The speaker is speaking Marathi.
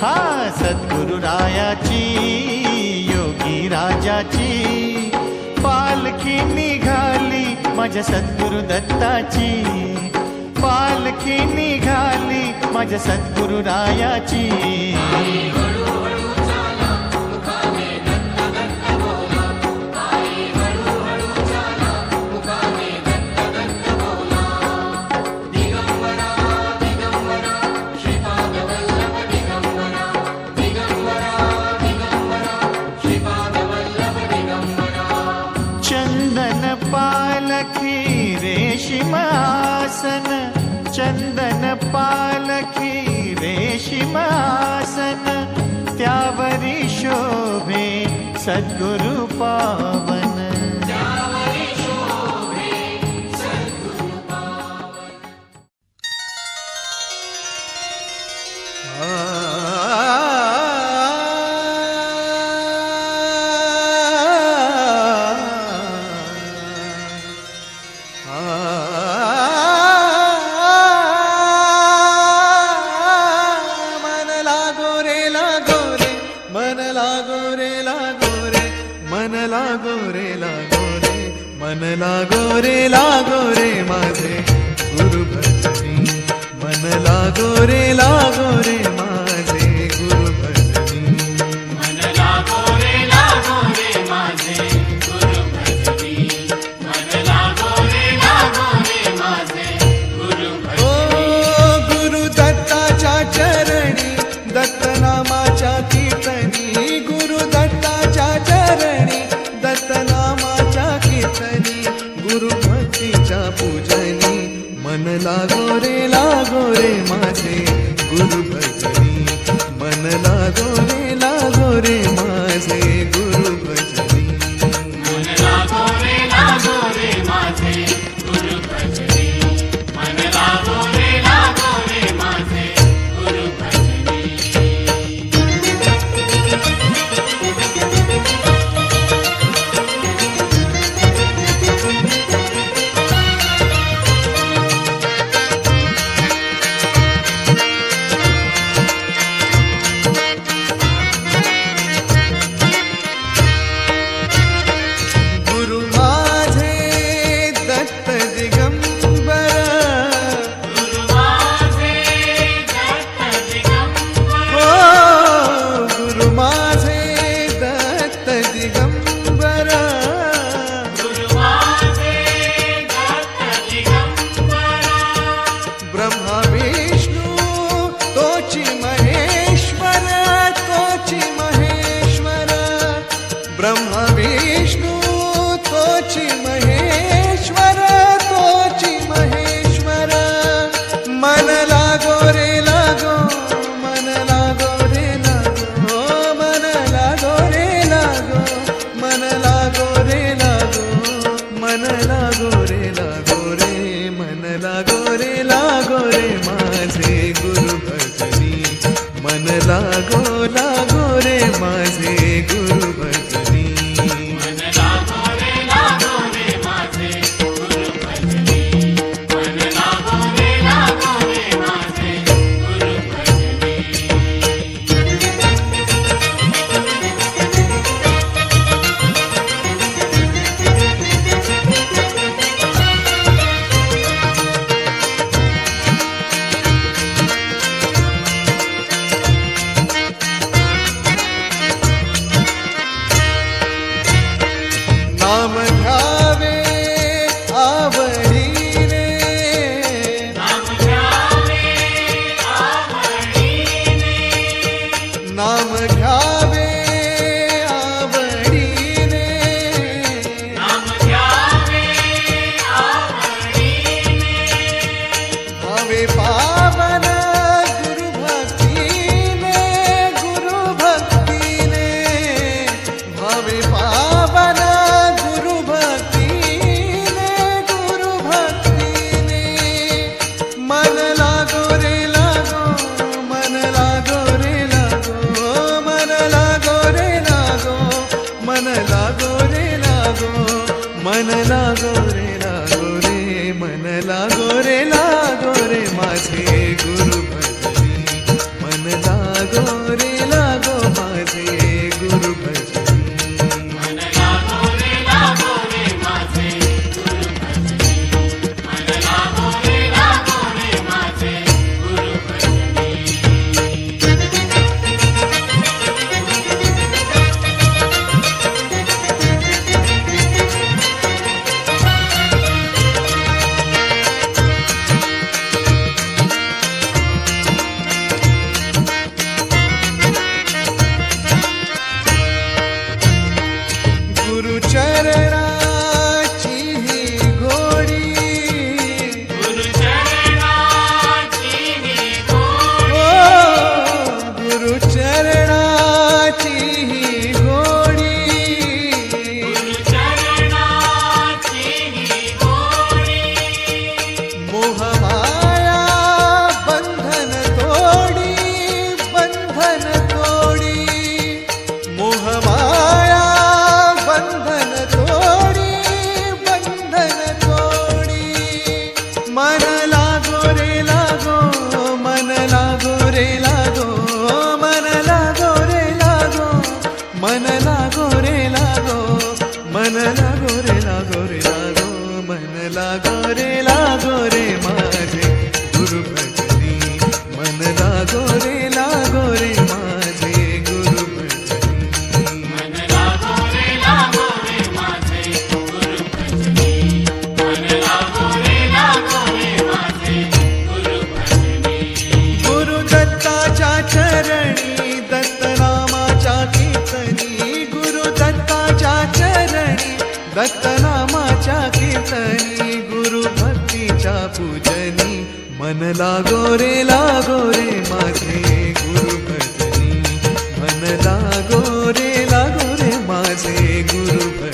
हा सद्गुरु रायाची योगी राजाची पालखी निघाली माझ्या सद्गुरु दत्ताची पालखी निघाली माझ्या सद्गुरु रायाची पालखी रेशिमासन चंदन पालखी रेशिमासन त्यावरी शोभे सद्गुरु पावन लागो रे माझे गुरु भजनी मन लागो रे माझे गुरु भजनी मन लागो रे माझे गुरु भजनी मन लागो रे माझे गुरु भजनी ओ गुरु दत्ताच्या चरणी दत्तनामाच्या कीर्तनी गुरु दत्ताच्या चरणी दत्तनामाच्या कीर्तनी गुरु भक्तीच्या पूजनी मन लागो रे माझे गुरु भजनी मन लागो रे माझे गुरु भजनी मन लागो रे माझे गुरु भजनी मन लागो रे माझे गुरु भजनी ब्रह्मा विष्णु तोची महेश्वर मन लागो रे मन लागो रे मन लागो रे मन लागो रे मन लागो रे मन लागो रे माझे गुरु भजनी मन लागो रे माझे गुरु भजनी मन लागो रे माझे गुरु भजनी मन लागो रे माझे गुरु भजनी नाम घ्यावे आवडी रे नाम घ्यावे आवडीने नाम घ्यावे आवडी रे नाम घ्यावे आवडीने भावे पावन गुरु भक्तीने भावे पावन गुरु भक्तीने मन लागो रे मन लागो रे मन लागो रे मन लागो रे मन लागो रे मन लागो रे माझे गुरु भजनी मन लागो लागो रे लागो मन लागो रे लागो रे लागो मन लागो रे माझे गुरु भजनी मन लागो रे माझे गुरु भजनी मन लागो रे माझे गुरु भजनी मन लागो रे माझे गुरु भजनी गुरु दत्ताच्या चरणी दत्तनामाच्या कीर्तनी गुरु दत्ताच्या चरणी दत्तनामाच्या कीर्तनी गुरु भक्तीच्या पूजनी मन लागो रे माझे गुरु भजनी मन लागो रे माझे गुरु भजनी